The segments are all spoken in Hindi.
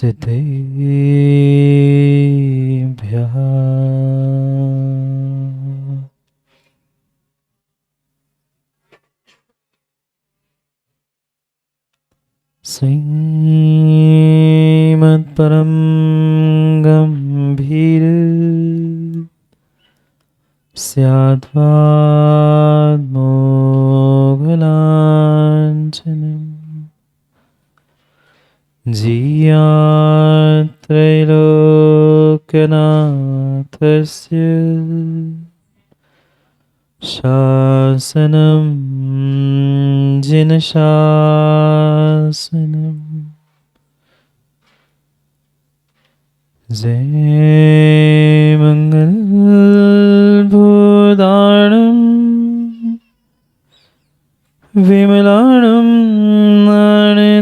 सिद्धेभ्यः श्रीमत्परं गम्भीर स्याद्वाद्मोघलाञ्छनम् जियात्रैलोक्यनाथस्य शासनं जिनशासनम् जय मंगल भूदाणं विमलाणं नाणतंसनमयारं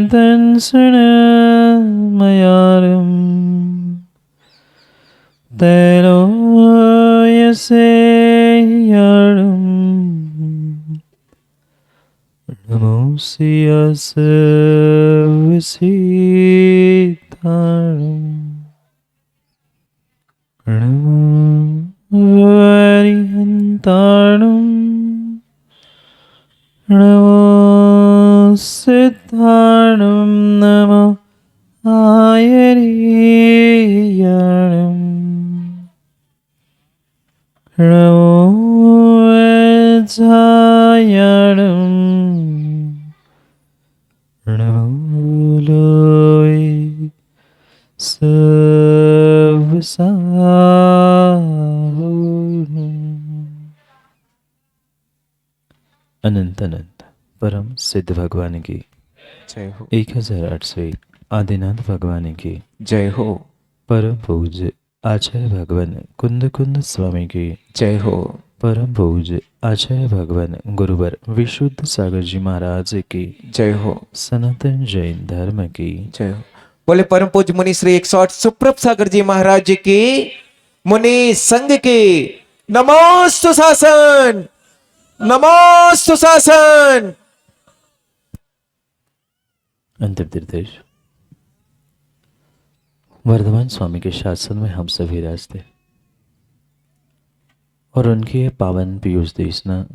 तैलोयसेयाणं नमोऽस्यस्य विसीताणम् हरिहन्ताणं नमो सिद्धाणं नमो आयर्याणं नमो वज्रायाणं नमो लोय अनंत अनंत परम सिद्ध भगवान की जय हो। 1008वें आदिनाथ भगवान की जय हो। परम पूज्य आचार्य भगवान कुंद कुंद स्वामी की जय हो। परम पूज्य आचार्य भगवान गुरुवर विशुद्ध सागर जी महाराज की जय हो। सनातन जैन धर्म की जय हो। बोले परम पूज्य मुनि श्री 108 सुप्रभ सागर जी महाराज जी की, मुनि संघ की नमोस्तु शासन, नमोस्तु शासन। अंतिम निर्देश। वर्धमान स्वामी के शासन में हम सभी रास्ते और उनकी ये पावन पीयूष देशना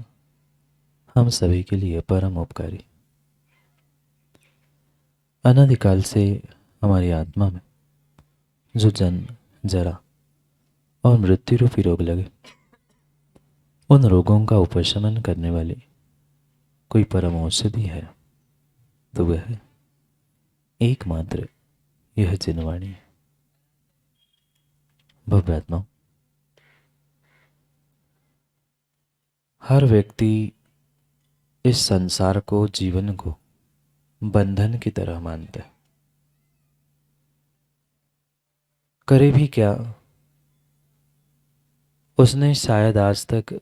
हम सभी के लिए परम उपकारी। अनादिकाल से हमारी आत्मा में जो जन्म, जरा और मृत्यु रूपी रोग लगे, उन रोगों का उपशमन करने वाली कोई परम औषधि है तो वह है एकमात्र यह जिनवाणी है। भव्यात्मा, हर व्यक्ति इस संसार को, जीवन को बंधन की तरह मानता है। करे भी क्या, उसने शायद आज तक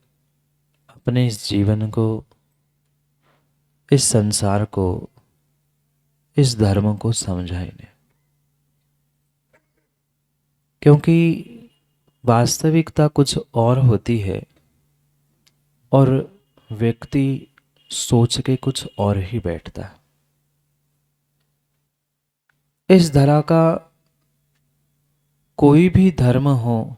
अपने इस जीवन को, इस संसार को, इस धर्म को समझा ही नहीं, क्योंकि वास्तविकता कुछ और होती है और व्यक्ति सोच के कुछ और ही बैठता है। इस धरा का कोई भी धर्म हो,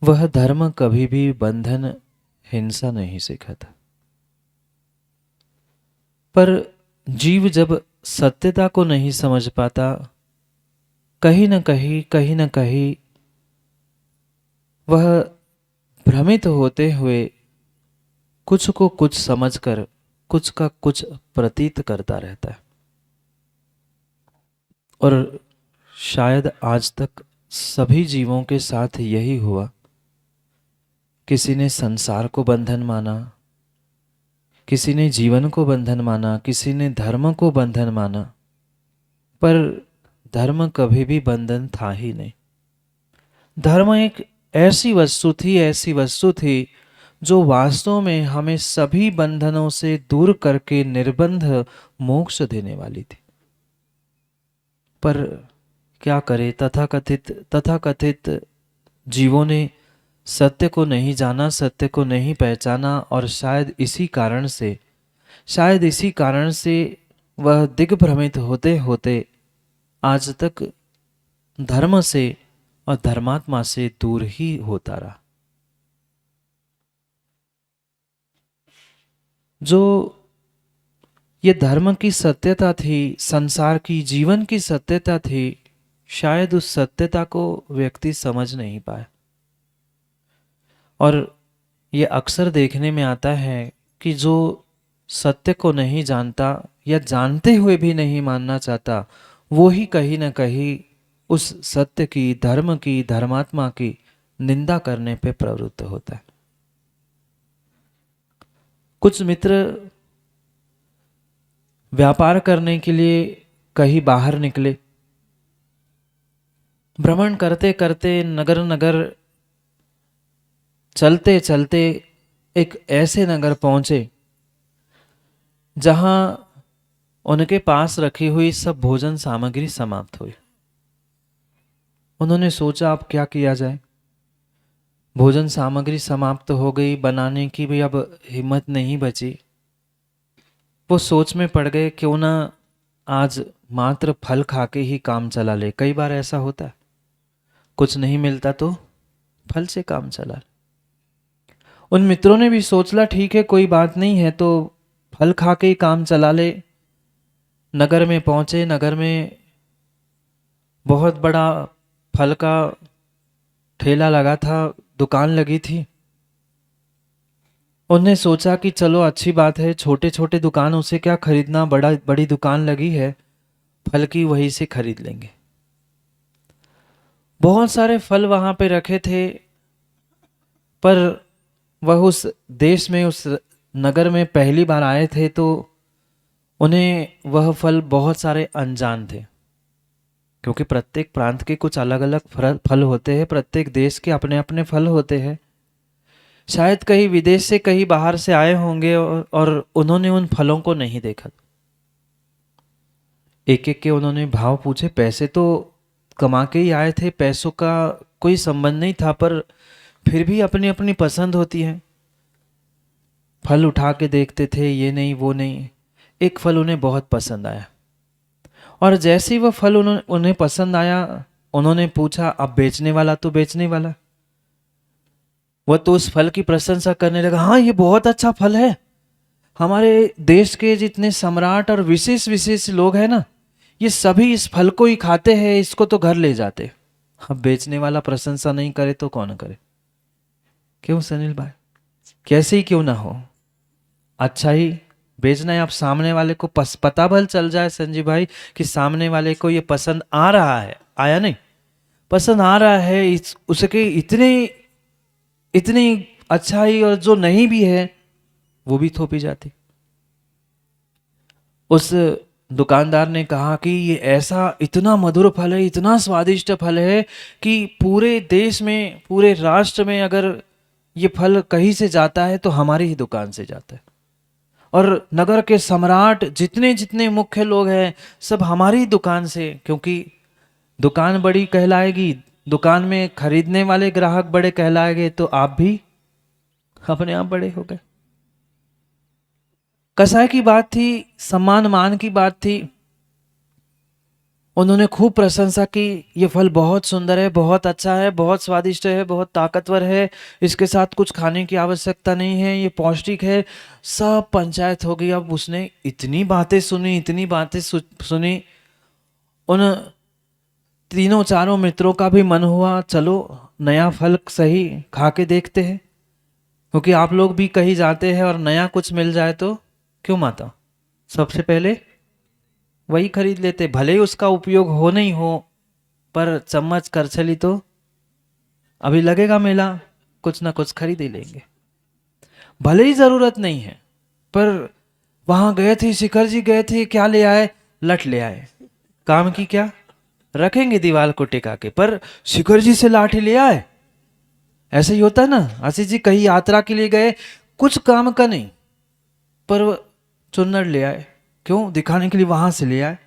वह धर्म कभी भी बंधन, हिंसा नहीं सिखाता। पर जीव जब सत्यता को नहीं समझ पाता, कहीं न कहीं वह भ्रमित होते हुए कुछ को कुछ समझकर कुछ का कुछ प्रतीत करता रहता है। और शायद आज तक सभी जीवों के साथ यही हुआ। किसी ने संसार को बंधन माना, किसी ने जीवन को बंधन माना, किसी ने धर्म को बंधन माना, पर धर्म कभी भी बंधन था ही नहीं। धर्म एक ऐसी वस्तु थी जो वास्तव में हमें सभी बंधनों से दूर करके निर्बंध मोक्ष देने वाली थी। पर क्या करे, तथाकथित जीवों ने सत्य को नहीं जाना, सत्य को नहीं पहचाना, और शायद इसी कारण से वह दिग्भ्रमित होते होते आज तक धर्म से और धर्मात्मा से दूर ही होता रहा। जो ये धर्म की सत्यता थी, संसार की जीवन की सत्यता थी, शायद उस सत्यता को व्यक्ति समझ नहीं पाए। और ये अक्सर देखने में आता है कि जो सत्य को नहीं जानता या जानते हुए भी नहीं मानना चाहता, वो ही कहीं ना कहीं उस सत्य की, धर्म की, धर्मात्मा की निंदा करने पे प्रवृत्त होता है। कुछ मित्र व्यापार करने के लिए कहीं बाहर निकले, भ्रमण करते करते नगर नगर चलते चलते एक ऐसे नगर पहुंचे जहां उनके पास रखी हुई सब भोजन सामग्री समाप्त हुई। उन्होंने सोचा अब क्या किया जाए, भोजन सामग्री समाप्त हो गई, बनाने की भी अब हिम्मत नहीं बची। वो सोच में पड़ गए, क्यों ना आज मात्र फल खा के ही काम चला ले। कई बार ऐसा होता है, कुछ नहीं मिलता तो फल से काम चला ले। उन मित्रों ने भी सोचला ठीक है कोई बात नहीं है, तो फल खा के ही काम चला ले। नगर में पहुंचे, नगर में बहुत बड़ा फल का ठेला लगा था, दुकान लगी थी। उन्होंने सोचा कि चलो अच्छी बात है, छोटे छोटे दुकानों से क्या खरीदना, बड़ी दुकान लगी है फल की, वहीं से खरीद लेंगे। बहुत सारे फल वहां पे रखे थे, पर वह उस देश में, उस नगर में पहली बार आए थे, तो उन्हें वह फल बहुत सारे अनजान थे। क्योंकि प्रत्येक प्रांत के कुछ अलग अलग फल होते हैं, प्रत्येक देश के अपने अपने फल होते हैं। शायद कहीं विदेश से, कहीं बाहर से आए होंगे और उन्होंने उन फलों को नहीं देखा। एक एक के उन्होंने भाव पूछे। पैसे तो कमा के ही आए थे, पैसों का कोई संबंध नहीं था, पर फिर भी अपनी अपनी पसंद होती है। फल उठा के देखते थे, ये नहीं वो नहीं। एक फल उन्हें बहुत पसंद आया, और जैसे ही वह फल उन्हें पसंद आया, उन्होंने पूछा अब बेचने वाला तो बेचने वाला, वह तो उस फल की प्रशंसा करने लगा। हाँ, ये बहुत अच्छा फल है, हमारे देश के जितने सम्राट और विशेष विशेष लोग हैं ना, ये सभी इस फल को ही खाते हैं, इसको तो घर ले जाते। अब बेचने वाला प्रशंसा नहीं करे तो कौन करे? क्यों सनील भाई, कैसे ही क्यों ना हो, अच्छा ही बेचना है। आप सामने वाले को पता भल चल जाए संजीव भाई कि सामने वाले को ये पसंद आ रहा है, आया नहीं, पसंद आ रहा है, उसके इतनी अच्छाई, और जो नहीं भी है वो भी थोपी जाती। उस दुकानदार ने कहा कि ये ऐसा इतना मधुर फल है, इतना स्वादिष्ट फल है कि पूरे देश में, पूरे राष्ट्र में अगर ये फल कहीं से जाता है तो हमारी ही दुकान से जाता है, और नगर के सम्राट जितने जितने मुख्य लोग हैं सब हमारी दुकान से, क्योंकि दुकान बड़ी कहलाएगी, दुकान में खरीदने वाले ग्राहक बड़े कहलाएंगे, तो आप भी अपने आप बड़े हो गए। कसाई की बात थी, सम्मान मान की बात थी। उन्होंने खूब प्रशंसा की, ये फल बहुत सुंदर है, बहुत अच्छा है, बहुत स्वादिष्ट है, बहुत ताकतवर है, इसके साथ कुछ खाने की आवश्यकता नहीं है, ये पौष्टिक है। सब पंचायत हो गई। अब उसने इतनी बातें सुनी, इतनी बातें सुनी, उन तीनों चारों मित्रों का भी मन हुआ चलो नया फल सही खा के देखते हैं, क्योंकि आप लोग भी कहीं जाते हैं और नया कुछ मिल जाए तो क्यों माता, सबसे पहले वही खरीद लेते, भले ही उसका उपयोग हो नहीं हो, पर चम्मच करछली तो अभी लगेगा मेला, कुछ ना कुछ खरीद ही लेंगे। भले ही जरूरत नहीं है, पर वहां गए थे, शिखर जी गए थे, क्या ले आए? लट ले आए। काम की क्या रखेंगे दीवार को टिका के, पर शिखर जी से लाठी ले आए। ऐसे ही होता है ना, आशीष जी कहीं यात्रा के लिए गए, कुछ काम का नहीं, पर चुन्नर ले आए, क्यों? दिखाने के लिए वहां से ले आए।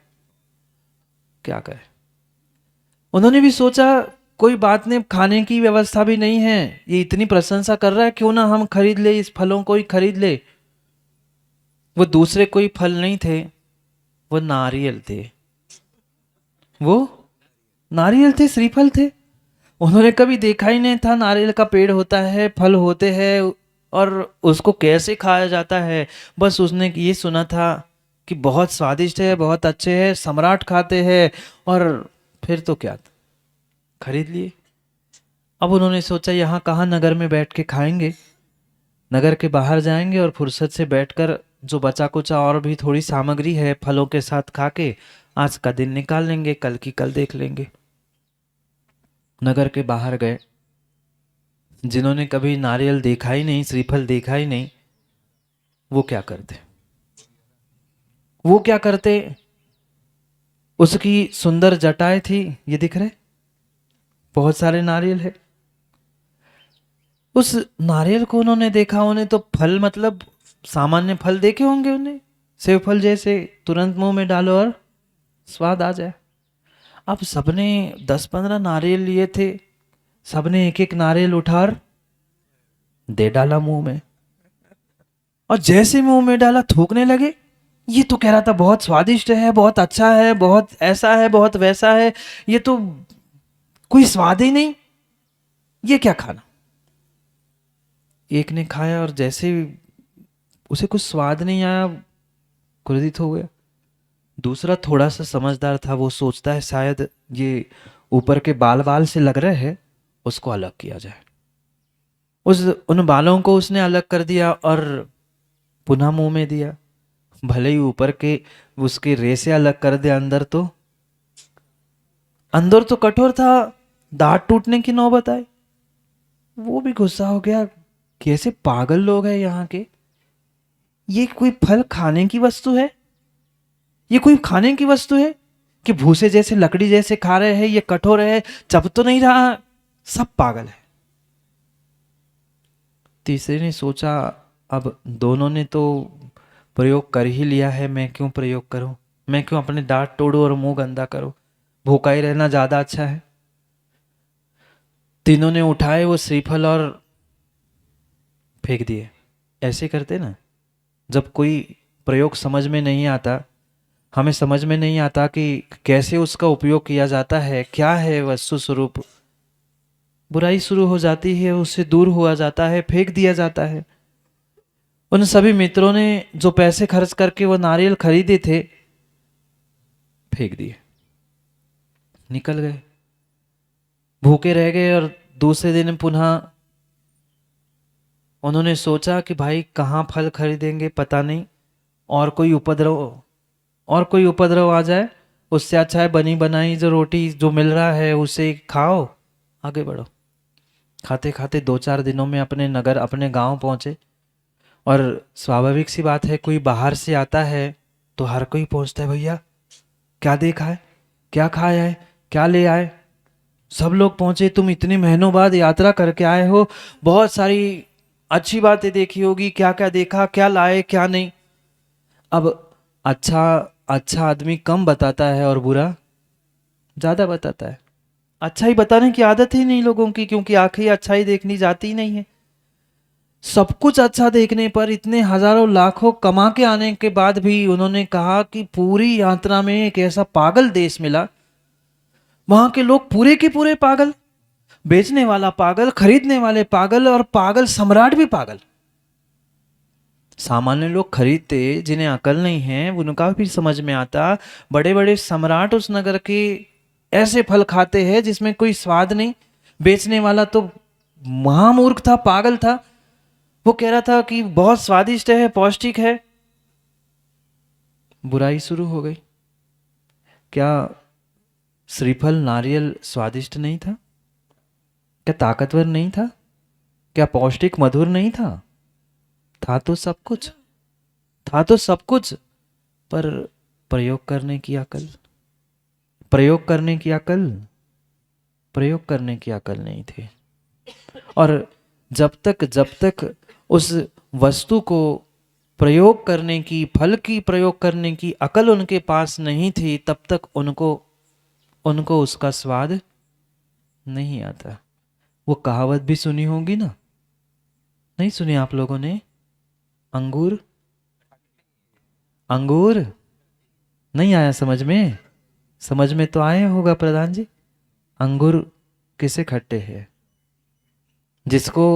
क्या करें? उन्होंने भी सोचा कोई बात नहीं, खाने की व्यवस्था भी नहीं है, ये इतनी प्रशंसा कर रहा है, क्यों ना हम खरीद ले, इस फलों को ही खरीद ले। वो दूसरे कोई फल नहीं थे, वो नारियल थे। वो नारियल थे, श्रीफल थे। उन्होंने कभी देखा ही नहीं था नारियल का पेड़ होता है, फल होते हैं और उसको कैसे खाया जाता है। बस उसने ये सुना था कि बहुत स्वादिष्ट है, बहुत अच्छे हैं, सम्राट खाते हैं। और फिर तो क्या, खरीद लिए। अब उन्होंने सोचा यहाँ कहाँ नगर में बैठ के खाएंगे, नगर के बाहर जाएंगे और फुर्सत से बैठकर जो बचा कुचा और भी थोड़ी सामग्री है फलों के साथ खा के आज का दिन निकाल लेंगे, कल की कल देख लेंगे। नगर के बाहर गए। जिन्होंने कभी नारियल देखा ही नहीं, श्रीफल देखा ही नहीं, वो क्या करते, वो क्या करते। उसकी सुंदर जटाएं थी, ये दिख रहे, बहुत सारे नारियल है। उस नारियल को उन्होंने देखा, उन्हें तो फल मतलब सामान्य फल देखे होंगे उन्हें, सेव फल जैसे, तुरंत मुंह में डालो और स्वाद आ जाए। अब सबने 10-15 नारियल लिए थे, सबने एक एक नारियल उठा और दे डाला मुंह में। और जैसे मुंह में डाला थूकने लगे। ये तो कह रहा था बहुत स्वादिष्ट है, बहुत अच्छा है, बहुत ऐसा है, बहुत वैसा है, ये तो कोई स्वाद ही नहीं, ये क्या खाना। एक ने खाया और जैसे उसे कुछ स्वाद नहीं आया, क्रोधित हो गया। दूसरा थोड़ा सा समझदार था, वो सोचता है शायद ये ऊपर के बाल बाल से लग रहे हैं, उसको अलग किया जाए। उस उन बालों को उसने अलग कर दिया और पुनः मुंह में दिया। भले ही ऊपर के उसके रेसे अलग कर दे, अंदर तो कठोर था, दांत टूटने की नौबत आई। वो भी गुस्सा हो गया, कैसे पागल लोग हैं यहाँ के। ये कोई फल खाने की वस्तु है, ये कोई खाने की वस्तु है कि भूसे जैसे लकड़ी जैसे खा रहे हैं, ये कठोर है, चब तो नहीं रहा, सब पागल है। तीसरे ने सोचा अब दोनों ने तो प्रयोग कर ही लिया है, मैं क्यों प्रयोग करूं, मैं क्यों अपने दांत तोड़ूं और मुंह गंदा करूं, भूखा ही रहना ज्यादा अच्छा है। तीनों ने उठाए वो श्रीफल और फेंक दिए। ऐसे करते ना, जब कोई प्रयोग समझ में नहीं आता, हमें समझ में नहीं आता कि कैसे उसका उपयोग किया जाता है, क्या है वस्तु स्वरूप, बुराई शुरू हो जाती है, उससे दूर हुआ जाता है, फेंक दिया जाता है। उन सभी मित्रों ने जो पैसे खर्च करके वो नारियल खरीदे थे, फेंक दिए, निकल गए, भूखे रह गए। और दूसरे दिन पुनः उन्होंने सोचा कि भाई कहाँ फल खरीदेंगे पता नहीं, और कोई उपद्रव, और कोई उपद्रव आ जाए, उससे अच्छा है बनी बनाई जो रोटी जो मिल रहा है उसे खाओ, आगे बढ़ो। खाते खाते 2-4 दिनों में अपने नगर, अपने गांव पहुंचे। और स्वाभाविक सी बात है, कोई बाहर से आता है तो हर कोई पूछता है भैया क्या देखा है, क्या खाया है, क्या ले आए। सब लोग पहुंचे, तुम इतने महीनों बाद यात्रा करके आए हो, बहुत सारी अच्छी बातें देखी होगी, क्या क्या देखा, क्या लाए क्या नहीं। अब अच्छा अच्छा आदमी कम बताता है और बुरा ज्यादा बताता है। अच्छा ही बताने की आदत ही नहीं लोगों की, क्योंकि आंखें अच्छा ही देखनी जाती ही नहीं है। सब कुछ अच्छा देखने पर, इतने हजारों लाखों कमा के आने के बाद भी उन्होंने कहा कि पूरी यात्रा में एक ऐसा पागल देश मिला, वहां के लोग पूरे के पूरे पागल, बेचने वाला पागल, खरीदने वाले पागल, और पागल सम्राट भी पागल। सामान्य लोग खरीदते, जिन्हें अकल नहीं है उनका भी समझ में आता। बड़े बड़े सम्राट उस नगर के ऐसे फल खाते हैं जिसमें कोई स्वाद नहीं। बेचने वाला तो महामूर्ख था, पागल था। वो कह रहा था कि बहुत स्वादिष्ट है, पौष्टिक है। बुराई शुरू हो गई। क्या श्रीफल नारियल स्वादिष्ट नहीं था? क्या ताकतवर नहीं था? क्या पौष्टिक मधुर नहीं था? था तो सब कुछ, था तो सब कुछ, पर प्रयोग करने की अकल, प्रयोग करने की अकल, प्रयोग करने की अकल नहीं थी। और जब तक उस वस्तु को प्रयोग करने की, फल की प्रयोग करने की अकल उनके पास नहीं थी, तब तक उनको उनको उसका स्वाद नहीं आता। वो कहावत भी सुनी होगी ना, नहीं सुनी आप लोगों ने? अंगूर, अंगूर नहीं आया समझ में? समझ में तो आए होगा प्रधान जी। अंगूर किसे खट्टे हैं? जिसको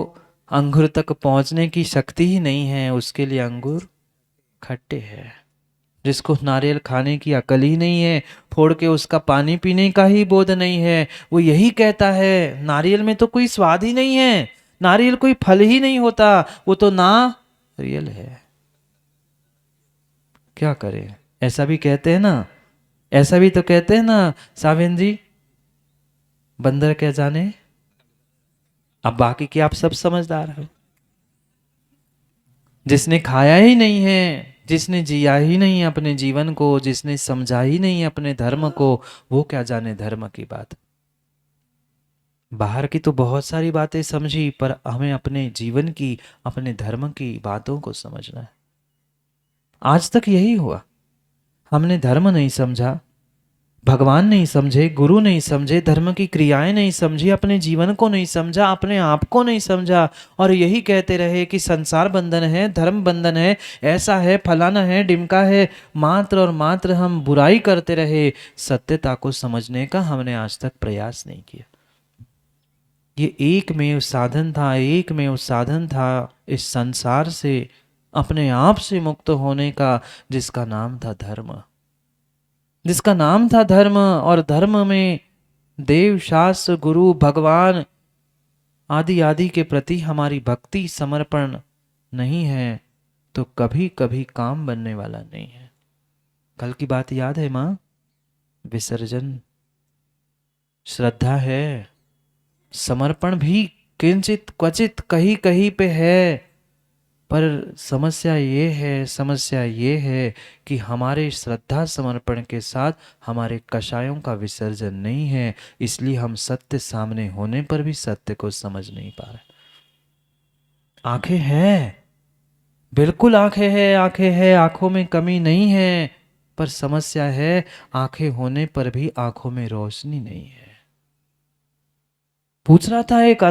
अंगूर तक पहुंचने की शक्ति ही नहीं है उसके लिए अंगूर खट्टे हैं। जिसको नारियल खाने की अकल ही नहीं है, फोड़ के उसका पानी पीने का ही बोध नहीं है, वो यही कहता है नारियल में तो कोई स्वाद ही नहीं है, नारियल कोई फल ही नहीं होता, वो तो नारियल है। क्या करें, ऐसा भी कहते हैं ना, ऐसा भी तो कहते हैं ना साविन जी, बंदर क्या जाने। अब बाकी की आप सब समझदार हो। जिसने खाया ही नहीं है, जिसने जिया ही नहीं अपने जीवन को, जिसने समझा ही नहीं अपने धर्म को, वो क्या जाने धर्म की बात। बाहर की तो बहुत सारी बातें समझी, पर हमें अपने जीवन की, अपने धर्म की बातों को समझना है। आज तक यही हुआ, हमने धर्म नहीं समझा, भगवान नहीं समझे, गुरु नहीं समझे, धर्म की क्रियाएं नहीं समझी, अपने जीवन को नहीं समझा, अपने आप को नहीं समझा, और यही कहते रहे कि संसार बंधन है, धर्म बंधन है, ऐसा है, फलाना है, डिमका है। मात्र और मात्र हम बुराई करते रहे, सत्यता को समझने का हमने आज तक प्रयास नहीं किया। ये एकमेव साधन था, एकमेव साधन था इस संसार से अपने आप से मुक्त होने का, जिसका नाम था धर्म, जिसका नाम था धर्म। और धर्म में देव, शास्त्र, गुरु, भगवान आदि आदि के प्रति हमारी भक्ति, समर्पण नहीं है तो कभी कभी काम बनने वाला नहीं है। कल की बात याद है माँ? विसर्जन, श्रद्धा है, समर्पण भी किंचित क्वचित कहीं कहीं पे है, पर समस्या ये है कि हमारे श्रद्धा समर्पण के साथ हमारे कषायों का विसर्जन नहीं है, इसलिए हम सत्य सामने होने पर भी सत्य को समझ नहीं पा रहे। आंखें हैं, बिल्कुल आंखें हैं, आंखें हैं, आंखों में कमी नहीं है, पर समस्या है आंखें होने पर भी आंखों में रोशनी नहीं है। पूछ रहा था एक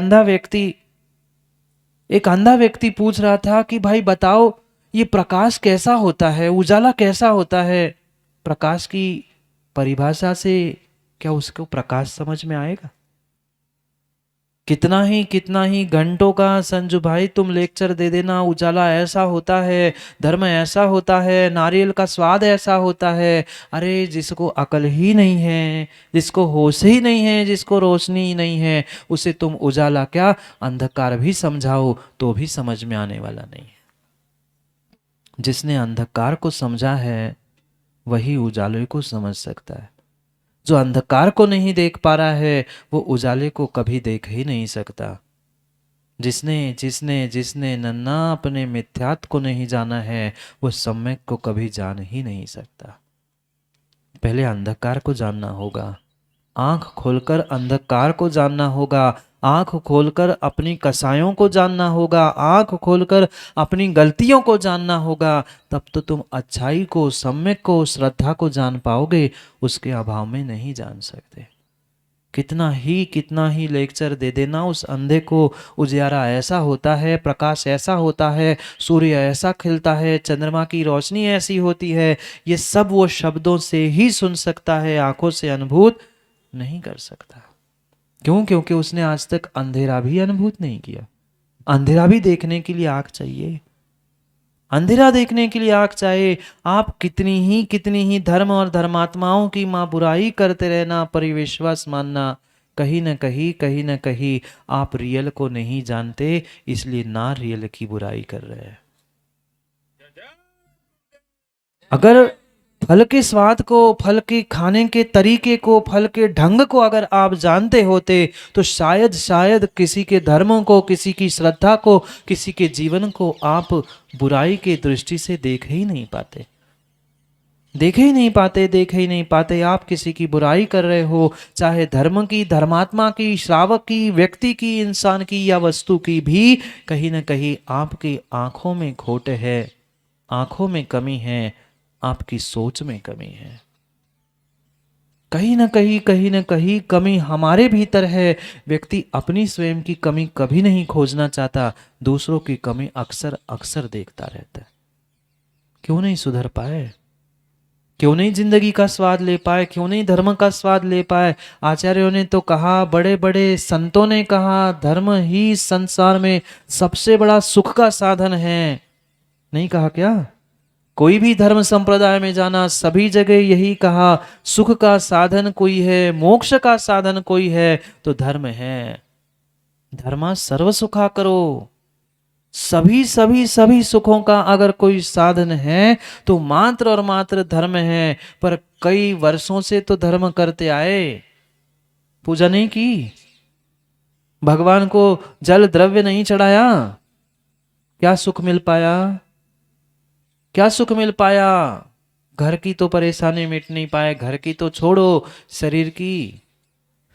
अंधा व्यक्ति पूछ रहा था कि भाई बताओ ये प्रकाश कैसा होता है, उजाला कैसा होता है? प्रकाश की परिभाषा से क्या उसको प्रकाश समझ में आएगा? कितना ही घंटों का संजू भाई तुम लेक्चर दे देना, उजाला ऐसा होता है, धर्म ऐसा होता है, नारियल का स्वाद ऐसा होता है। अरे जिसको अकल ही नहीं है, जिसको होश ही नहीं है, जिसको रोशनी ही नहीं है, उसे तुम उजाला क्या अंधकार भी समझाओ तो भी समझ में आने वाला नहीं है। जिसने अंधकार को समझा है वही उजाले को समझ सकता है। जो अंधकार को नहीं देख पा रहा है वो उजाले को कभी देख ही नहीं सकता। जिसने जिसने जिसने नन्ना अपने मिथ्यात्व को नहीं जाना है वो सम्यक को कभी जान ही नहीं सकता। पहले अंधकार को जानना होगा, आंख खोलकर अंधकार को जानना होगा, आंख खोलकर अपनी कसायों को जानना होगा, आंख खोलकर अपनी गलतियों को जानना होगा, तब तो तुम अच्छाई को, सम्यक को, श्रद्धा को जान पाओगे। उसके अभाव में नहीं जान सकते। कितना ही लेक्चर दे देना उस अंधे को, उजियारा ऐसा होता है, प्रकाश ऐसा होता है, सूर्य ऐसा खिलता है, चंद्रमा की रोशनी ऐसी होती है, ये सब वो शब्दों से ही सुन सकता है, आंखों से अनुभूत नहीं कर सकता। क्यों? क्योंकि उसने आज तक अंधेरा भी अनुभूत नहीं किया। अंधेरा भी देखने के लिए आंख चाहिए, अंधेरा देखने के लिए आंख चाहिए। आप कितनी ही धर्म और धर्मात्माओं की मां बुराई करते रहना, परिविश्वास मानना, कहीं न कहीं आप रियल को नहीं जानते, इसलिए ना रियल की बुराई कर रहे हैं। अगर फल के स्वाद को, फल के खाने के तरीके को, फल के ढंग को अगर आप जानते होते तो शायद किसी के धर्मों को, किसी की श्रद्धा को, किसी के जीवन को आप बुराई की दृष्टि से देख ही नहीं पाते। देख ही नहीं पाते। आप किसी की बुराई कर रहे हो, चाहे धर्म की, धर्मात्मा की, श्रावक की, व्यक्ति की, इंसान की या वस्तु की भी, कहीं ना कहीं आपकी आंखों में खोट है, आंखों में कमी है, आपकी सोच में कमी है। कहीं ना कहीं कमी हमारे भीतर है। व्यक्ति अपनी स्वयं की कमी कभी नहीं खोजना चाहता, दूसरों की कमी अक्सर देखता रहता है। क्यों नहीं सुधर पाए? क्यों नहीं जिंदगी का स्वाद ले पाए, क्यों नहीं धर्म का स्वाद ले पाए। आचार्यों ने तो कहा, बड़े बड़े संतों ने कहा, धर्म ही संसार में सबसे बड़ा सुख का साधन है। नहीं कहा क्या? कोई भी धर्म संप्रदाय में जाना, सभी जगह यही कहा, सुख का साधन कोई है, मोक्ष का साधन कोई है तो धर्म है। धर्मा सर्व सुखा करो। सभी सभी सभी सुखों का अगर कोई साधन है तो मात्र और मात्र धर्म है। पर कई वर्षों से तो धर्म करते आए, पूजा नहीं की, भगवान को जल द्रव्य नहीं चढ़ाया, क्या सुख मिल पाया? क्या सुख मिल पाया? घर की तो परेशानी मिट नहीं पाए, घर की तो छोड़ो, शरीर की,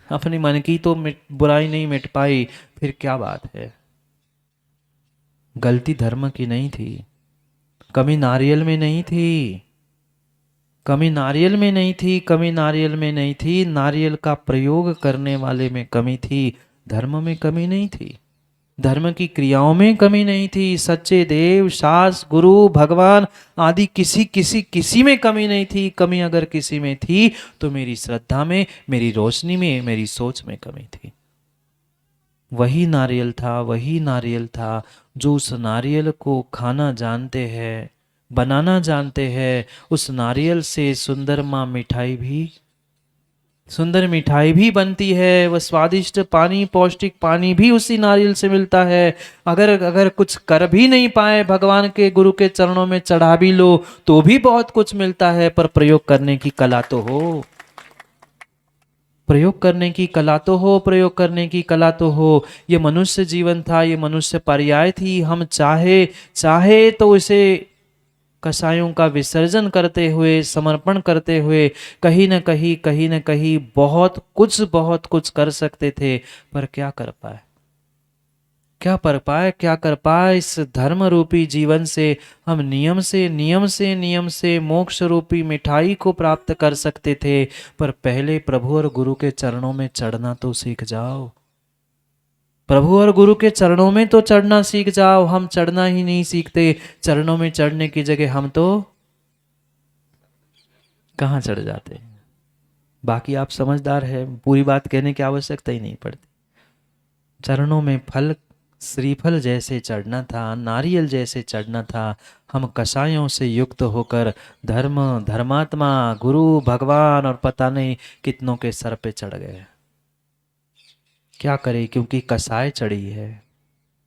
अपने मन की तो बुराई नहीं मिट पाई, फिर क्या बात है? गलती धर्म की नहीं थी, कमी नारियल में नहीं थी, कमी नारियल में नहीं थी, कमी नारियल में नहीं थी, नारियल का प्रयोग करने वाले में कमी थी, धर्म में कमी नहीं थी, धर्म की क्रियाओं में कमी नहीं थी। सच्चे देव, शास्त्र, गुरु, भगवान आदि किसी किसी किसी में कमी नहीं थी। कमी अगर किसी में थी तो मेरी श्रद्धा में, मेरी रोशनी में, मेरी सोच में कमी थी। वही नारियल था, वही नारियल था जो उस नारियल को खाना जानते हैं, बनाना जानते हैं। उस नारियल से सुंदर माँ मिठाई भी, सुंदर मिठाई भी बनती है। वह स्वादिष्ट पानी, पौष्टिक पानी भी उसी नारियल से मिलता है। अगर अगर कुछ कर भी नहीं पाए, भगवान के गुरु के चरणों में चढ़ा भी लो तो भी बहुत कुछ मिलता है। पर प्रयोग करने की कला तो हो, प्रयोग करने की कला तो हो, प्रयोग करने की कला तो हो। ये मनुष्य जीवन था, ये मनुष्य पर्याय थी। हम चाहे चाहे तो इसे कसायों का विसर्जन करते हुए, समर्पण करते हुए कहीं न कहीं बहुत कुछ कर सकते थे। पर क्या कर पाए, क्या कर पाए, क्या कर पाए? इस धर्म रूपी जीवन से हम नियम से मोक्ष रूपी मिठाई को प्राप्त कर सकते थे। पर पहले प्रभु और गुरु के चरणों में चढ़ना तो सीख जाओ, प्रभु और गुरु के चरणों में तो चढ़ना सीख जाओ। हम चढ़ना ही नहीं सीखते, चरणों में चढ़ने की जगह हम तो कहाँ चढ़ जाते हैं। बाकी आप समझदार हैं, पूरी बात कहने की आवश्यकता ही नहीं पड़ती। चरणों में फल, श्रीफल जैसे चढ़ना था, नारियल जैसे चढ़ना था। हम कसायों से युक्त होकर धर्म, धर्मात्मा, गुरु, भगवान और पता नहीं कितनों के सर पे चढ़ गए। क्या करे, क्योंकि कसाय चढ़ी है,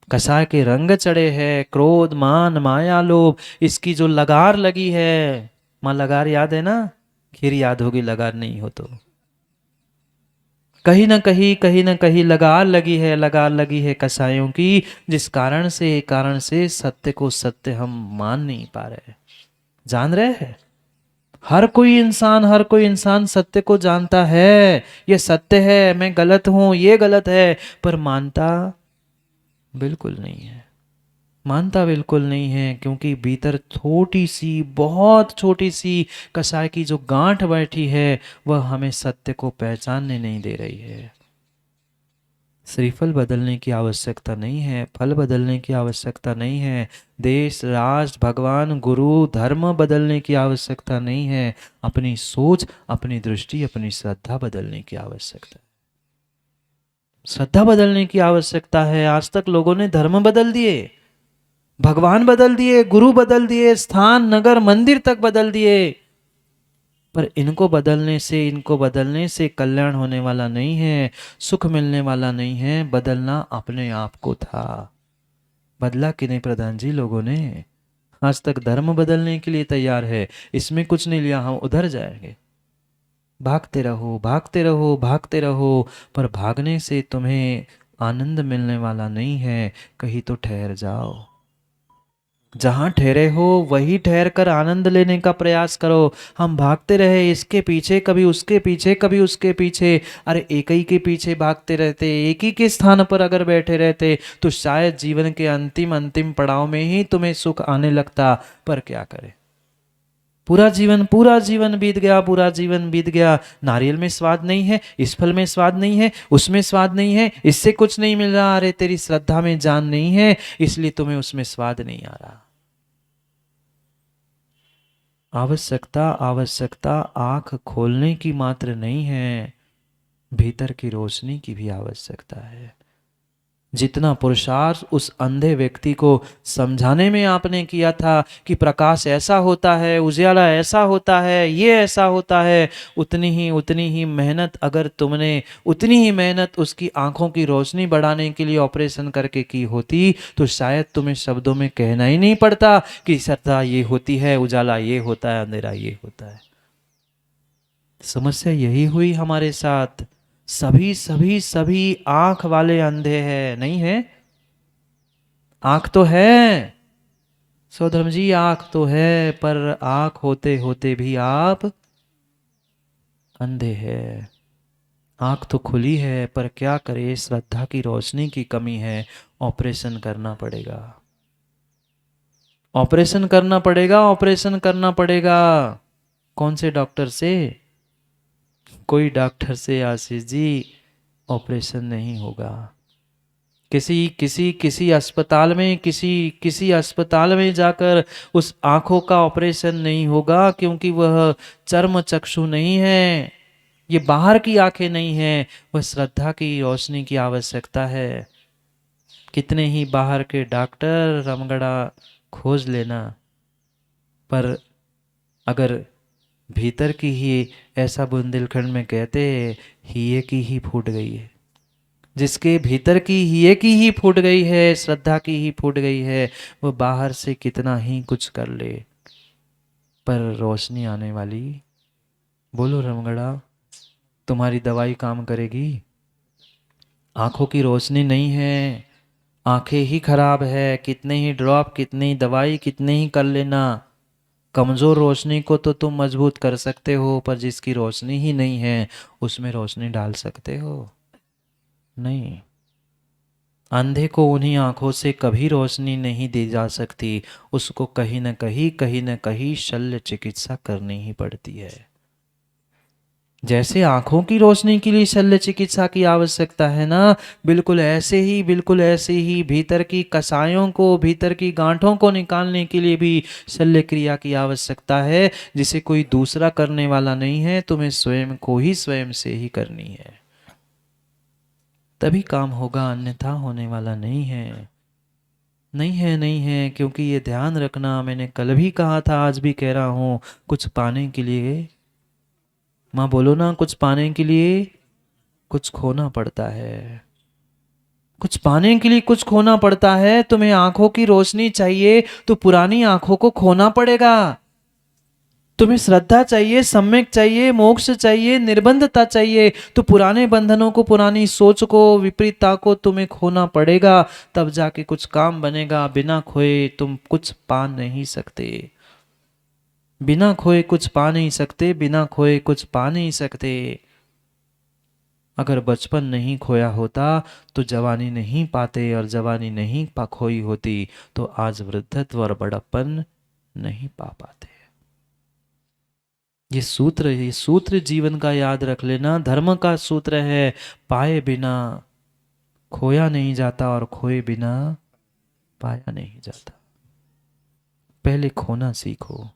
कसाय के रंग चढ़े हैं, क्रोध, मान, माया, लोभ, इसकी जो लगार लगी है। माँ लगार याद है ना? खीर याद होगी, लगार नहीं हो तो। कहीं न कहीं लगार लगी है कसायों की, जिस कारण से सत्य को सत्य हम मान नहीं पा रहे। जान रहे हैं, हर कोई इंसान सत्य को जानता है, ये सत्य है, मैं गलत हूं, ये गलत है, पर मानता बिल्कुल नहीं है, मानता बिल्कुल नहीं है। क्योंकि भीतर छोटी सी, बहुत छोटी सी कसाय की जो गांठ बैठी है, वह हमें सत्य को पहचानने नहीं दे रही है। श्रीफल बदलने की आवश्यकता नहीं है, फल बदलने की आवश्यकता नहीं है, देश, राष्ट्र, भगवान, गुरु, धर्म बदलने की आवश्यकता नहीं है। अपनी सोच, अपनी दृष्टि, अपनी श्रद्धा बदलने की आवश्यकता है। श्रद्धा बदलने की आवश्यकता है। आज तक लोगों ने धर्म बदल दिए, भगवान बदल दिए, गुरु बदल दिए, स्थान, नगर, मंदिर तक बदल दिए। पर इनको बदलने से कल्याण होने वाला नहीं है, सुख मिलने वाला नहीं है। बदलना अपने आप को था। बदला कि नहीं प्रधान जी लोगों ने? आज तक धर्म बदलने के लिए तैयार है, इसमें कुछ नहीं लिया, हम उधर जाएंगे। भागते रहो, भागते रहो, भागते रहो, पर भागने से तुम्हें आनंद मिलने वाला नहीं है। कहीं तो ठहर जाओ, जहां ठहरे हो वही ठहर कर आनंद लेने का प्रयास करो। हम भागते रहे इसके पीछे, कभी उसके पीछे, कभी उसके पीछे। अरे एक ही के पीछे भागते रहते, एक ही के स्थान पर अगर बैठे रहते तो शायद जीवन के अंतिम पड़ाव में ही तुम्हें सुख आने लगता। पर क्या करे, पूरा जीवन बीत गया, पूरा जीवन बीत गया। नारियल में स्वाद नहीं है, इस फल में स्वाद नहीं है, उसमें स्वाद नहीं है, इससे कुछ नहीं मिल रहा। अरे तेरी श्रद्धा में जान नहीं है, इसलिए तुम्हें उसमें स्वाद नहीं आ रहा। आवश्यकता आवश्यकता आँख खोलने की मात्र नहीं है, भीतर की रोशनी की भी आवश्यकता है। जितना पुरुषार्थ उस अंधे व्यक्ति को समझाने में आपने किया था कि प्रकाश ऐसा होता है, उजाला ऐसा होता है, ये ऐसा होता है, उतनी ही मेहनत अगर तुमने उतनी ही मेहनत उसकी आंखों की रोशनी बढ़ाने के लिए ऑपरेशन करके की होती तो शायद तुम्हें शब्दों में कहना ही नहीं पड़ता कि श्रद्धा ये होती है, उजाला ये होता है, अंधेरा ये होता है। समस्या यही हुई हमारे साथ। सभी सभी सभी आंख वाले अंधे हैं, नहीं है? आंख तो है सौधर्म जी, आंख तो है, पर आंख होते होते भी आप अंधे हैं। आंख तो खुली है पर क्या करे, श्रद्धा की रोशनी की कमी है। ऑपरेशन करना पड़ेगा, ऑपरेशन करना पड़ेगा, ऑपरेशन करना पड़ेगा। कौन से डॉक्टर से? कोई डॉक्टर से आशीष जी ऑपरेशन नहीं होगा। किसी किसी किसी अस्पताल में किसी अस्पताल में जाकर उस आंखों का ऑपरेशन नहीं होगा, क्योंकि वह चर्म चक्षु नहीं है, ये बाहर की आंखें नहीं है, वह श्रद्धा की रोशनी की आवश्यकता है। कितने ही बाहर के डॉक्टर रमगड़ा खोज लेना, पर अगर भीतर की ही, ऐसा बुंदेलखंड में कहते हैं, हिये की ही फूट गई है। जिसके भीतर की हिये की ही फूट गई है, श्रद्धा की ही फूट गई है, वो बाहर से कितना ही कुछ कर ले, पर रोशनी आने वाली। बोलो रमगड़ा, तुम्हारी दवाई काम करेगी? आंखों की रोशनी नहीं है, आंखें ही खराब है। कितने ही ड्रॉप, कितनी ही दवाई, कितने ही कर लेना, कमजोर रोशनी को तो तुम मजबूत कर सकते हो, पर जिसकी रोशनी ही नहीं है उसमें रोशनी डाल सकते हो? नहीं। अंधे को उन्हीं आंखों से कभी रोशनी नहीं दी जा सकती, उसको कहीं न कहीं शल्य चिकित्सा करनी ही पड़ती है। जैसे आंखों की रोशनी के लिए शल्य चिकित्सा की आवश्यकता है ना, बिल्कुल ऐसे ही भीतर की कसायों को, भीतर की गांठों को निकालने के लिए भी शल्य क्रिया की आवश्यकता है, जिसे कोई दूसरा करने वाला नहीं है, तुम्हें स्वयं को ही स्वयं से ही करनी है, तभी काम होगा, अन्यथा होने वाला नहीं है। नहीं है, क्योंकि ये ध्यान रखना, मैंने कल भी कहा था, आज भी कह रहा हूं, कुछ पाने के लिए, माँ बोलो ना, कुछ पाने के लिए कुछ खोना पड़ता है। कुछ पाने के लिए कुछ खोना पड़ता है। तुम्हें आंखों की रोशनी चाहिए तो पुरानी आंखों को खोना पड़ेगा। तुम्हें श्रद्धा चाहिए, सम्यक चाहिए, मोक्ष चाहिए, निर्बंधता चाहिए, तो पुराने बंधनों को, पुरानी सोच को, विपरीतता को तुम्हें खोना पड़ेगा, तब जाके कुछ काम बनेगा। बिना खोए तुम कुछ पा नहीं सकते, बिना खोए कुछ पा नहीं सकते, बिना खोए कुछ पा नहीं सकते। अगर बचपन नहीं खोया होता तो जवानी नहीं पाते, और जवानी नहीं पा खोई होती तो आज वृद्धत्व और बड़प्पन नहीं पा पाते। ये सूत्र जीवन का याद रख लेना, धर्म का सूत्र है, पाए बिना खोया नहीं जाता, और खोए बिना पाया नहीं जाता। पहले खोना सीखो,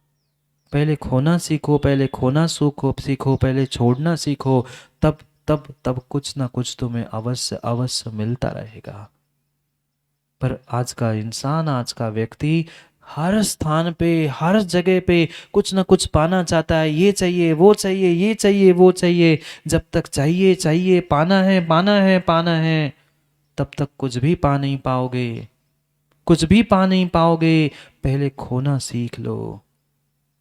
पहले खोना सीखो, पहले खोना सीखो, पहले छोड़ना सीखो, तब तब तब कुछ ना कुछ तुम्हें अवश्य अवश्य मिलता रहेगा। पर आज का इंसान, आज का व्यक्ति हर स्थान पे, हर जगह पे कुछ ना कुछ पाना चाहता है। ये चाहिए, वो चाहिए, ये चाहिए, वो चाहिए। जब तक चाहिए चाहिए, पाना है पाना है पाना है, तब तक कुछ भी पा नहीं पाओगे, कुछ भी पा नहीं पाओगे। पहले खोना सीख लो,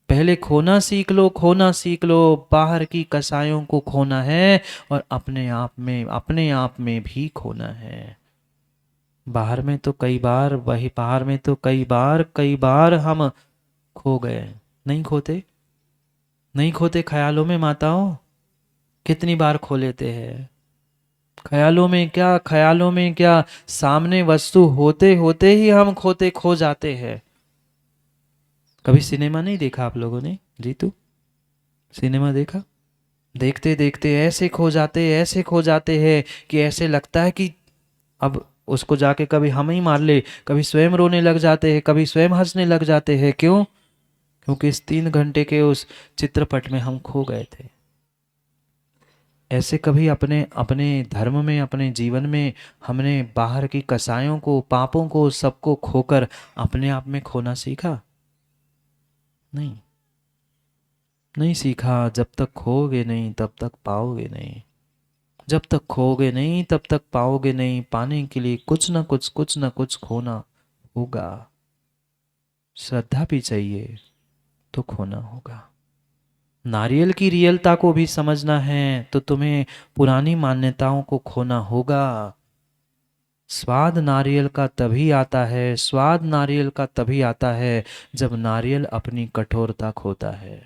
पहले खोना सीख लो, खोना सीख लो। बाहर की कसायों को खोना है, और अपने आप में भी खोना है। बाहर में तो कई बार, वही बाहर में तो कई बार हम खो गए। नहीं खोते, नहीं खोते ख्यालों में माताओं, कितनी बार खो लेते हैं। ख्यालों में क्या, ख्यालों में क्या, सामने वस्तु होते होते ही हम खोते खो जाते हैं। कभी सिनेमा नहीं देखा आप लोगों ने? जीतू, सिनेमा देखा? देखते देखते ऐसे खो जाते, ऐसे खो जाते हैं कि ऐसे लगता है कि अब उसको जाके कभी हम ही मार ले, कभी स्वयं रोने लग जाते हैं, कभी स्वयं हंसने लग जाते हैं। क्यों? क्योंकि इस 3 घंटे के उस चित्रपट में हम खो गए थे। ऐसे कभी अपने अपने धर्म में, अपने जीवन में हमने बाहर की कसायों को, पापों को, सबको खोकर अपने आप में खोना सीखा? नहीं, नहीं सीखा। जब तक खोओगे नहीं तब तक पाओगे नहीं। जब तक खोओगे नहीं तब तक पाओगे नहीं। पाने के लिए कुछ ना कुछ खोना होगा। श्रद्धा भी चाहिए तो खोना होगा। नारियल की रियलता को भी समझना है तो तुम्हें पुरानी मान्यताओं को खोना होगा। स्वाद नारियल का तभी आता है, स्वाद नारियल का तभी आता है जब नारियल अपनी कठोरता खोता है।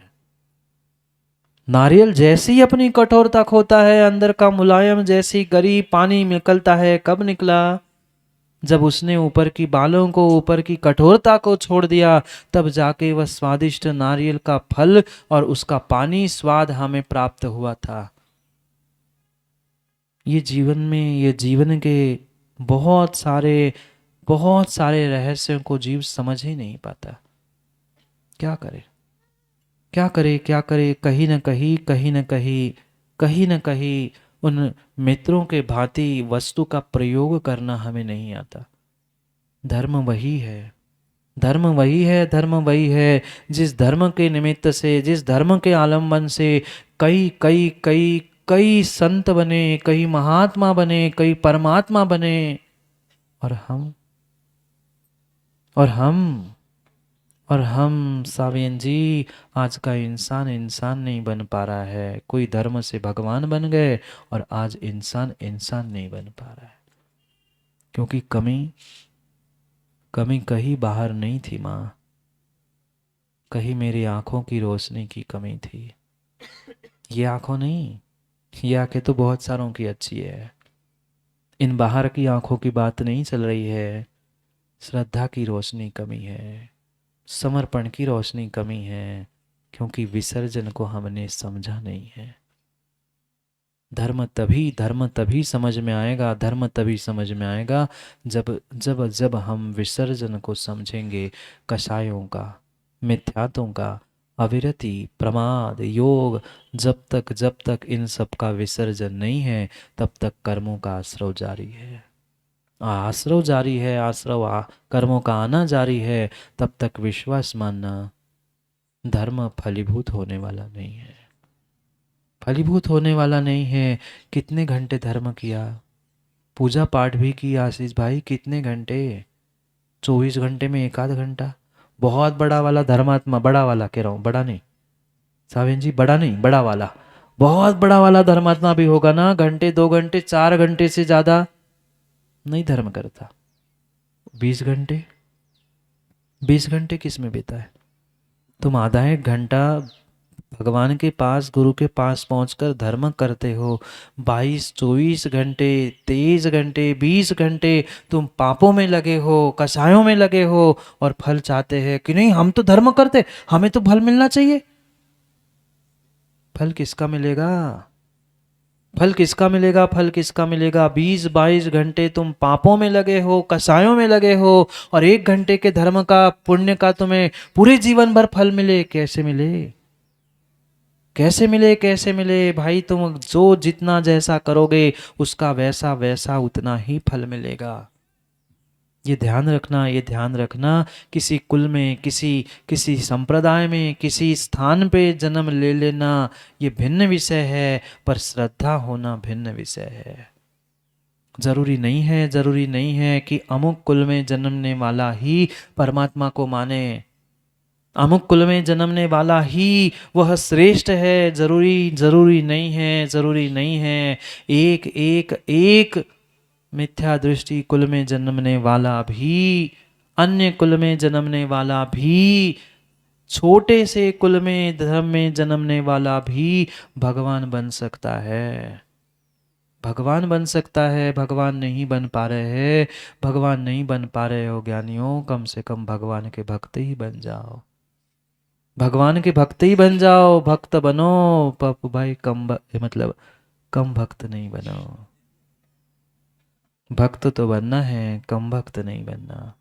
नारियल जैसी ही अपनी कठोरता खोता है, अंदर का मुलायम जैसी गरी पानी निकलता है। कब निकला? जब उसने ऊपर की बालों को, ऊपर की कठोरता को छोड़ दिया, तब जाके वह स्वादिष्ट नारियल का फल और उसका पानी स्वाद हमें प्राप्त हुआ था। ये जीवन में, ये जीवन के बहुत सारे रहस्यों को जीव समझ ही नहीं पाता। क्या करे, क्या करे, क्या करे? कहीं न कहीं, कहीं न कहीं, कहीं न कहीं उन मित्रों के भांति वस्तु का प्रयोग करना हमें नहीं आता। धर्म वही है, धर्म वही है, धर्म वही है जिस धर्म के निमित्त से, जिस धर्म के आलम्बन से कई कई कई कई संत बने, कई महात्मा बने, कई परमात्मा बने। और हम और हम और हम सावियन जी, आज का इंसान इंसान नहीं बन पा रहा है। कोई धर्म से भगवान बन गए और आज इंसान इंसान नहीं बन पा रहा है। क्योंकि कमी कमी कहीं बाहर नहीं थी माँ, कहीं मेरी आंखों की रोशनी की कमी थी। ये आंखों नहीं, ये आंखें तो बहुत सारों की अच्छी है। इन बाहर की आंखों की बात नहीं चल रही है। श्रद्धा की रोशनी कमी है, समर्पण की रोशनी कमी है, क्योंकि विसर्जन को हमने समझा नहीं है। धर्म तभी समझ में आएगा, धर्म तभी समझ में आएगा जब जब जब हम विसर्जन को समझेंगे। कषायों का, मिथ्यात्वों का, अविरति, प्रमाद, योग, जब तक इन सब का विसर्जन नहीं है, तब तक कर्मों का आश्रव जारी है। आश्रव जारी है, कर्मों का आना जारी है। तब तक विश्वास मानना, धर्म फलीभूत होने वाला नहीं है, फलीभूत होने वाला नहीं है। कितने घंटे धर्म किया, पूजा पाठ भी किया आशीष भाई, कितने घंटे? 24 घंटे में 1 आध घंटा। बहुत बड़ा वाला धर्मात्मा, बड़ा वाला कह रहा हूँ, बड़ा नहीं साविन जी, बड़ा नहीं, बड़ा वाला, बहुत बड़ा वाला धर्मात्मा भी होगा ना, घंटे, 2 घंटे, 4 घंटे से ज्यादा नहीं धर्म करता। 20 घंटे, 20 घंटे किस में बीता है? तुम आधा 1 घंटा भगवान के पास, गुरु के पास पहुंचकर धर्म करते हो। 22 24 घंटे, 23 घंटे, 20 घंटे तुम पापों में लगे हो, कसायों में लगे हो, और फल चाहते हैं कि नहीं हम तो धर्म करते, हमें तो फल मिलना चाहिए। फल किसका मिलेगा? फल किसका मिलेगा? फल किसका मिलेगा? 20 22 घंटे तुम पापों में लगे हो, कसायों में लगे हो, और 1 घंटे के धर्म का, पुण्य का तुम्हें पूरे जीवन भर फल मिले? कैसे मिले? कैसे मिले? कैसे मिले भाई? तुम जो जितना जैसा करोगे उसका वैसा वैसा उतना ही फल मिलेगा। ये ध्यान रखना, ये ध्यान रखना। किसी कुल में, किसी किसी संप्रदाय में, किसी स्थान पे जन्म ले लेना ये भिन्न विषय है, पर श्रद्धा होना भिन्न विषय है। जरूरी नहीं है, जरूरी नहीं है कि अमुक कुल में जन्मने वाला ही परमात्मा को माने, अमुक कुल में जन्मने वाला ही वह श्रेष्ठ है। जरूरी जरूरी नहीं है, जरूरी नहीं है। एक एक एक मिथ्या दृष्टि कुल में जन्मने वाला भी, अन्य कुल में जन्मने वाला भी, छोटे से कुल में धर्म में जन्मने वाला भी भगवान बन सकता है। भगवान बन सकता है। भगवान नहीं बन पा रहे हैं, भगवान नहीं बन पा रहे हो ज्ञानियों, कम से कम भगवान के भक्त ही बन जाओ। भगवान के भक्त ही बन जाओ, भक्त बनो। पप्पू भाई मतलब कम भक्त नहीं बनो। भक्त तो बनना है, कम भक्त नहीं बनना।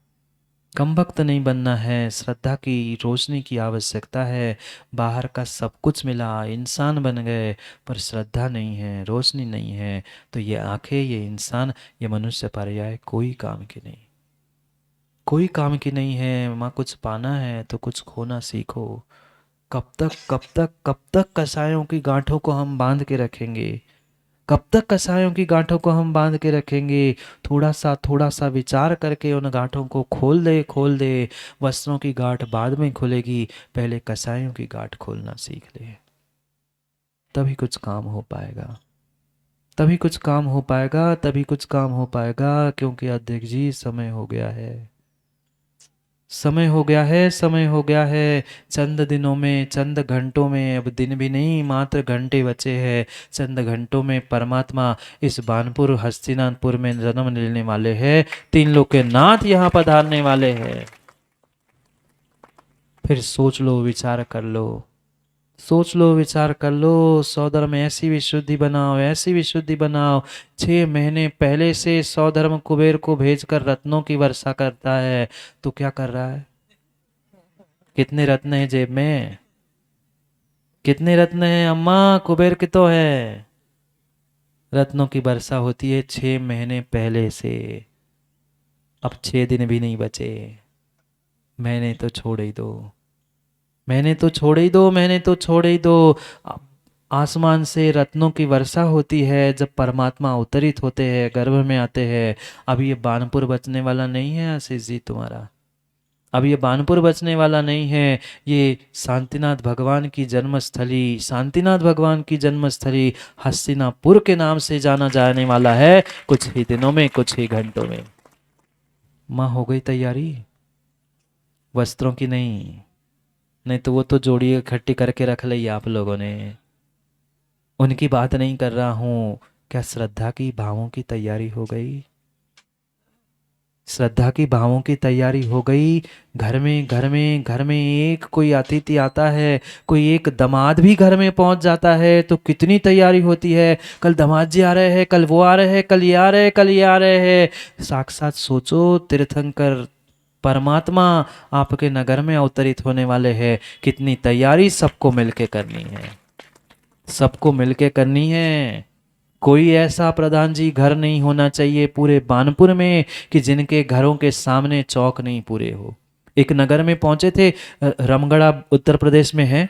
कम भक्त नहीं बनना है, श्रद्धा की रोशनी की आवश्यकता है। बाहर का सब कुछ मिला, इंसान बन गए, पर श्रद्धा नहीं है, रोशनी नहीं है, तो ये आंखें, ये इंसान, ये मनुष्य पर्याय कोई काम की नहीं, कोई काम की नहीं है। माँ कुछ पाना है तो कुछ खोना सीखो। कब तक कब तक कब तक कसायों की गांठों को हम बांध के रखेंगे? कब तक कसायों की गांठों को हम बांध के रखेंगे? थोड़ा सा विचार करके उन गांठों को खोल दे, खोल दे। वस्त्रों की गांठ बाद में खुलेगी, पहले कसायों की गांठ खोलना सीख ले, तभी कुछ काम हो पाएगा, तभी कुछ काम हो पाएगा, तभी कुछ काम हो पाएगा। क्योंकि अध्यक्ष जी समय हो गया है, समय हो गया है, समय हो गया है। चंद दिनों में, चंद घंटों में, अब दिन भी नहीं मात्र घंटे बचे हैं, चंद घंटों में परमात्मा इस बानपुर हस्तिनापुर में जन्म लेने वाले हैं। तीन लोग के नाथ यहाँ पधारने वाले हैं। फिर सोच लो, विचार कर लो, सोच लो, विचार कर लो। सौधर्म ऐसी विशुद्धि बनाओ, ऐसी विशुद्धि बनाओ। 6 महीने पहले से सौधर्म कुबेर को भेजकर रत्नों की वर्षा करता है, तो क्या कर रहा है? कितने रत्न है जेब में? कितने रत्न हैं अम्मा? कुबेर के तो है। रत्नों की वर्षा होती है 6 महीने पहले से। अब 6 दिन भी नहीं बचे। मैंने तो छोड़ ही दो, मैंने तो छोड़ ही दो, मैंने तो छोड़ ही दो। अब आसमान से रत्नों की वर्षा होती है जब परमात्मा अवतरित होते हैं, गर्भ में आते हैं। अब ये बानपुर बचने वाला नहीं है आशीष जी तुम्हारा, अब ये बानपुर बचने वाला नहीं है। ये शांतिनाथ भगवान की जन्मस्थली, शांतिनाथ भगवान की जन्मस्थली हस्तिनापुर के नाम से जाना जाने वाला है, कुछ ही दिनों में, कुछ ही घंटों में। माँ हो गई तैयारी? वस्त्रों की नहीं, नहीं तो वो तो जोड़ी इकट्ठी करके रख ली आप लोगों ने, उनकी बात नहीं कर रहा हूँ। क्या श्रद्धा की भावों की तैयारी हो गई? श्रद्धा की भावों की तैयारी हो गई? घर में, घर में, घर में एक कोई अतिथि आता है, कोई एक दामाद भी घर में पहुंच जाता है, तो कितनी तैयारी होती है। कल दामाद जी आ रहे हैं, कल वो आ रहे हैं, कल ये आ रहे हैं, कल ये आ रहे हैं। साक्षात सोचो, तीर्थंकर परमात्मा आपके नगर में अवतरित होने वाले हैं। कितनी तैयारी सबको मिलके करनी है, सबको मिलके करनी है। कोई ऐसा प्रधान जी घर नहीं होना चाहिए पूरे बानपुर में कि जिनके घरों के सामने चौक नहीं पूरे हो। एक नगर में पहुंचे थे, रामगढ़ उत्तर प्रदेश में है,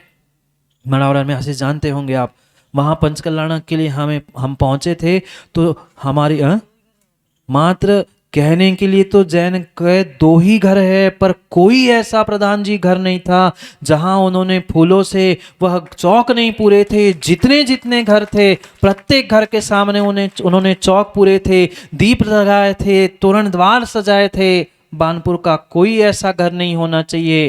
मड़ावरा में, ऐसे जानते होंगे आप। वहां पंचकल्याण के लिए हम पहुंचे थे, तो हमारी मात्र कहने के लिए तो जैन के 2 ही घर है, पर कोई ऐसा प्रधान जी घर नहीं था जहां उन्होंने फूलों से वह चौक नहीं पूरे थे। जितने जितने घर थे, प्रत्येक घर के सामने उन्होंने चौक पूरे थे, दीप लगाए थे, तोरण द्वार सजाए थे। बानपुर का कोई ऐसा घर नहीं होना चाहिए,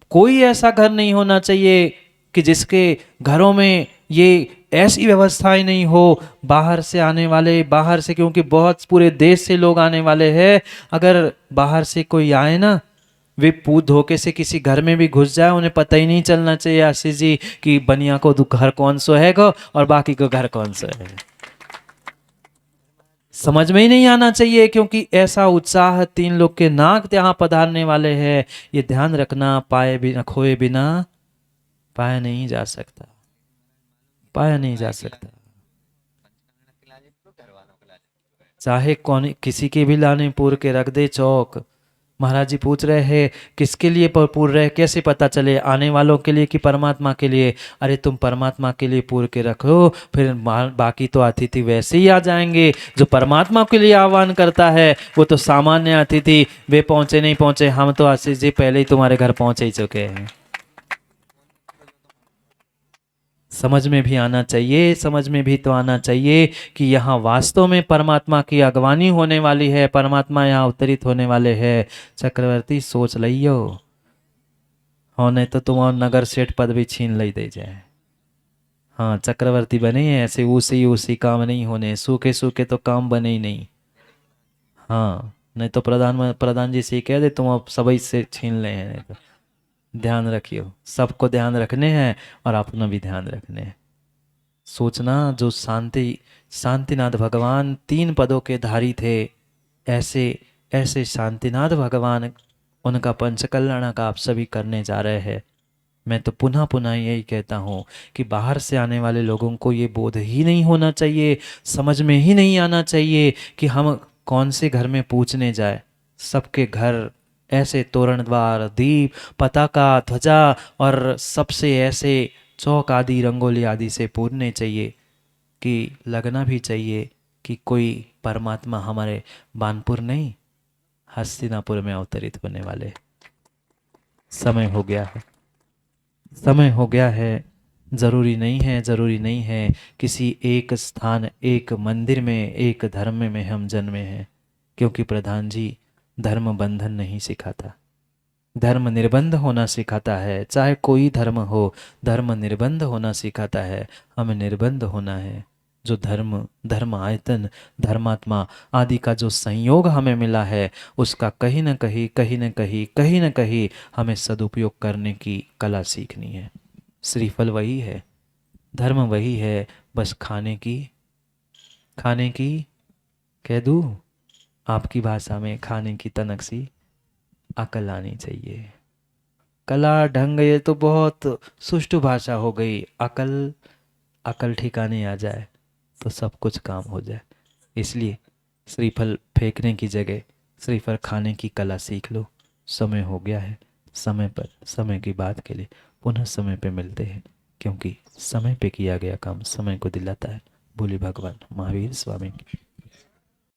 कोई ऐसा घर नहीं होना चाहिए कि जिसके घरों में ये ऐसी व्यवस्थाएं नहीं हो। बाहर से आने वाले, बाहर से, क्योंकि बहुत पूरे देश से लोग आने वाले हैं, अगर बाहर से कोई आए ना, वे पूत धोखे से किसी घर में भी घुस जाए, उन्हें पता ही नहीं चलना चाहिए आशीष जी कि बनिया को घर कौन सा है को और बाकी को घर कौन सा है। समझ में ही नहीं आना चाहिए, क्योंकि ऐसा उत्साह 3 लोग के नाक यहाँ पधारने वाले हैं। ये ध्यान रखना, पाए बिना, खोए बिना पाया नहीं जा सकता, पाया नहीं जा सकता। चाहे कौन किसी के भी लाने पूर के रख दे चौक। महाराज जी पूछ रहे हैं किसके लिए पूर रहे, कैसे पता चले, आने वालों के लिए कि परमात्मा के लिए? अरे तुम परमात्मा के लिए पूर के रखो, फिर बाकी तो अतिथि वैसे ही आ जाएंगे। जो परमात्मा के लिए आह्वान करता है वो तो सामान्य अतिथि, वे पहुंचे नहीं पहुंचे, हम तो आशीष जी पहले ही तुम्हारे घर पहुंचे ही चुके हैं। समझ में भी आना चाहिए, समझ में भी तो आना चाहिए कि यहाँ वास्तव में परमात्मा की अगवानी होने वाली है, परमात्मा यहाँ अवतरित होने वाले हैं। चक्रवर्ती सोच लियो, होने तो तुम और नगर सेठ पद भी छीन ले दे जाए। हाँ चक्रवर्ती बने हैं, ऐसे उसी उसी काम नहीं होने, सूखे सूखे तो काम बने ही नहीं। हाँ नहीं तो प्रधान जी से ही कह दे तुम अब सभी से छीन ले हैं। तो ध्यान रखियो, सबको ध्यान रखने हैं और अपना भी ध्यान रखने हैं। सोचना, जो शांतिनाथ भगवान 3 पदों के धारी थे, ऐसे ऐसे शांतिनाथ भगवान उनका पंचकल्याण का आप सभी करने जा रहे हैं। मैं तो पुनः पुनः यही कहता हूँ कि बाहर से आने वाले लोगों को ये बोध ही नहीं होना चाहिए, समझ में ही नहीं आना चाहिए कि हम कौन से घर में पूजने जाए। सबके घर ऐसे तोरण द्वार, दीप, पताका, ध्वजा और सबसे ऐसे चौक आदि, रंगोली आदि से पूजने चाहिए कि लगना भी चाहिए कि कोई परमात्मा हमारे बानपुर नहीं, हस्तिनापुर में अवतरित होने वाले। समय हो गया है, समय हो गया है। ज़रूरी नहीं है, ज़रूरी नहीं है किसी एक स्थान, एक मंदिर में, एक धर्म में हम जन्मे हैं, क्योंकि प्रधान जी धर्म बंधन नहीं सिखाता, धर्म निर्बंध होना सिखाता है। चाहे कोई धर्म हो, धर्म निर्बंध होना सिखाता है। हमें निर्बंध होना है। जो धर्म, धर्म आयतन, धर्मात्मा आदि का जो संयोग हमें मिला है, उसका कहीं न कहीं, कहीं न कहीं, कहीं न कहीं हमें सदुपयोग करने की कला सीखनी है। श्रीफल वही है, धर्म वही है, बस खाने की कह दूँ आपकी भाषा में, खाने की तनक सी अकल आनी चाहिए। कला, ढंग, ये तो बहुत सुष्टु भाषा हो गई। अकल, अकल ठिकाने आ जाए तो सब कुछ काम हो जाए। इसलिए श्रीफल फेंकने की जगह श्रीफल खाने की कला सीख लो। समय हो गया है, समय पर, समय की बात के लिए पुनः समय पे मिलते हैं, क्योंकि समय पे किया गया काम समय को दिलाता है। बोले भगवान महावीर स्वामी की।